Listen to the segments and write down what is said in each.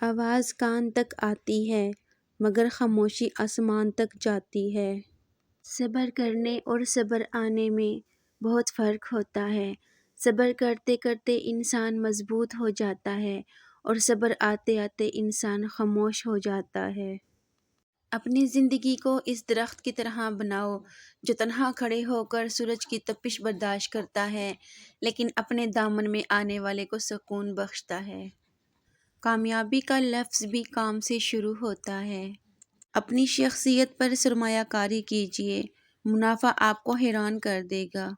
آواز کان تک آتی ہے مگر خاموشی آسمان تک جاتی ہے۔ صبر کرنے اور صبر آنے میں بہت فرق ہوتا ہے۔ صبر کرتے کرتے انسان مضبوط ہو جاتا ہے اور صبر آتے آتے انسان خاموش ہو جاتا ہے۔ اپنی زندگی کو اس درخت کی طرح بناؤ جو تنہا کھڑے ہو کر سورج کی تپش برداشت کرتا ہے لیکن اپنے دامن میں آنے والے کو سکون بخشتا ہے۔ کامیابی کا لفظ بھی کام سے شروع ہوتا ہے۔ اپنی شخصیت پر سرمایہ کاری کیجیے، منافع آپ کو حیران کر دے گا۔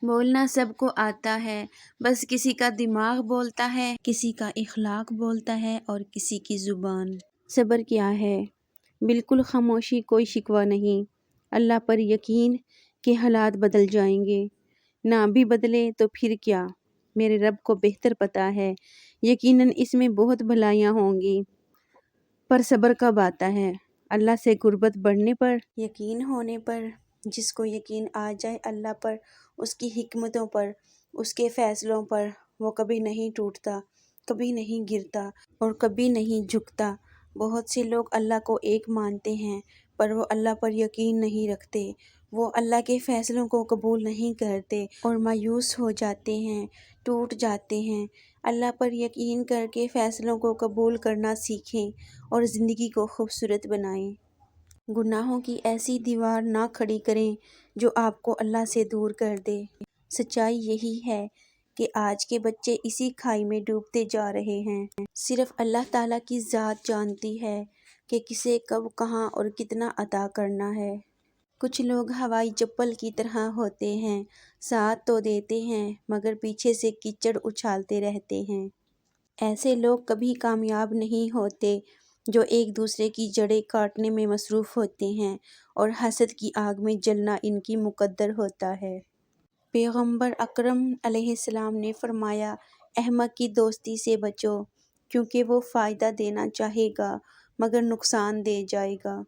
بولنا سب کو آتا ہے، بس کسی کا دماغ بولتا ہے، کسی کا اخلاق بولتا ہے اور کسی کی زبان۔ صبر کیا ہے؟ بالکل خاموشی، کوئی شکوہ نہیں۔ اللہ پر یقین کہ حالات بدل جائیں گے، نہ بھی بدلے تو پھر کیا، میرے رب کو بہتر پتہ ہے، یقیناً اس میں بہت بھلائیاں ہوں گی۔ پر صبر کب آتا ہے؟ اللہ سے قربت بڑھنے پر، یقین ہونے پر۔ جس کو یقین آ جائے اللہ پر، اس کی حکمتوں پر، اس کے فیصلوں پر، وہ کبھی نہیں ٹوٹتا، کبھی نہیں گرتا اور کبھی نہیں جھکتا۔ بہت سے لوگ اللہ کو ایک مانتے ہیں پر وہ اللہ پر یقین نہیں رکھتے، وہ اللہ کے فیصلوں کو قبول نہیں کرتے اور مایوس ہو جاتے ہیں، ٹوٹ جاتے ہیں۔ اللہ پر یقین کر کے فیصلوں کو قبول کرنا سیکھیں اور زندگی کو خوبصورت بنائیں۔ گناہوں کی ایسی دیوار نہ کھڑی کریں جو آپ کو اللہ سے دور کر دے۔ سچائی یہی ہے کہ آج کے بچے اسی کھائی میں ڈوبتے جا رہے ہیں۔ صرف اللہ تعالیٰ کی ذات جانتی ہے کہ کسے کب کہاں اور کتنا عطا کرنا ہے۔ کچھ لوگ ہوائی چپل کی طرح ہوتے ہیں، ساتھ تو دیتے ہیں مگر پیچھے سے کیچڑ اچھالتے رہتے ہیں۔ ایسے لوگ کبھی کامیاب نہیں ہوتے جو ایک دوسرے کی جڑیں کاٹنے میں مصروف ہوتے ہیں اور حسد کی آگ میں جلنا ان کی مقدر ہوتا ہے۔ پیغمبر اکرم علیہ السلام نے فرمایا، احمق کی دوستی سے بچو کیونکہ وہ فائدہ دینا چاہے گا مگر نقصان دے جائے گا۔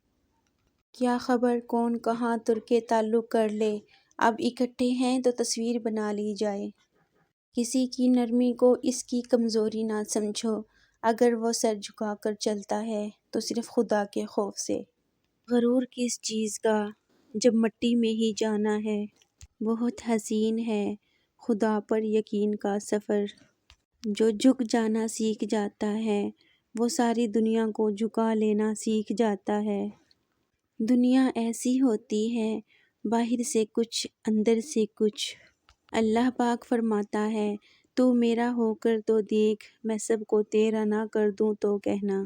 کیا خبر کون کہاں ترک تعلق کر لے، اب اکٹھے ہیں تو تصویر بنا لی جائے۔ کسی کی نرمی کو اس کی کمزوری نہ سمجھو، اگر وہ سر جھکا کر چلتا ہے تو صرف خدا کے خوف سے۔ غرور کس چیز کا جب مٹی میں ہی جانا ہے۔ بہت حسین ہے خدا پر یقین کا سفر، جو جھک جانا سیکھ جاتا ہے وہ ساری دنیا کو جھکا لینا سیکھ جاتا ہے۔ دنیا ایسی ہوتی ہے، باہر سے کچھ اندر سے کچھ۔ اللہ پاک فرماتا ہے، تو میرا ہو کر تو دیکھ، میں سب کو تیرا نہ کر دوں تو کہنا۔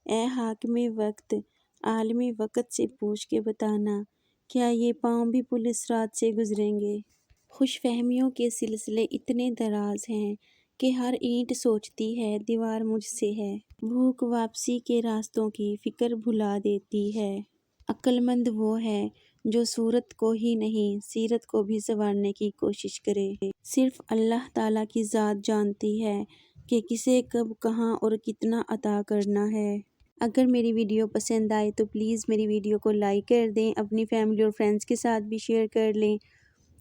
اے حاکم وقت، عالم وقت سے پوچھ کے بتانا، کیا یہ پاؤں بھی پل صراط سے گزریں گے؟ خوش فہمیوں کے سلسلے اتنے دراز ہیں کہ ہر اینٹ سوچتی ہے دیوار مجھ سے ہے۔ بھوک واپسی کے راستوں کی فکر بھلا دیتی ہے۔ عقل مند وہ ہے جو صورت کو ہی نہیں سیرت کو بھی سنوارنے کی کوشش کرے۔ صرف اللہ تعالیٰ کی ذات جانتی ہے کہ کسے کب کہاں اور کتنا عطا کرنا ہے۔ اگر میری ویڈیو پسند آئے تو پلیز میری ویڈیو کو لائک کر دیں، اپنی فیملی اور فرینڈز کے ساتھ بھی شیئر کر لیں۔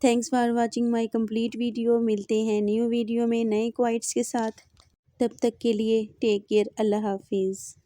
Thanks for watching my complete video. ملتے ہیں نیو ویڈیو میں نئے کوائٹس کے ساتھ، تب تک کے لیے ٹیک کیئر، اللہ حافظ۔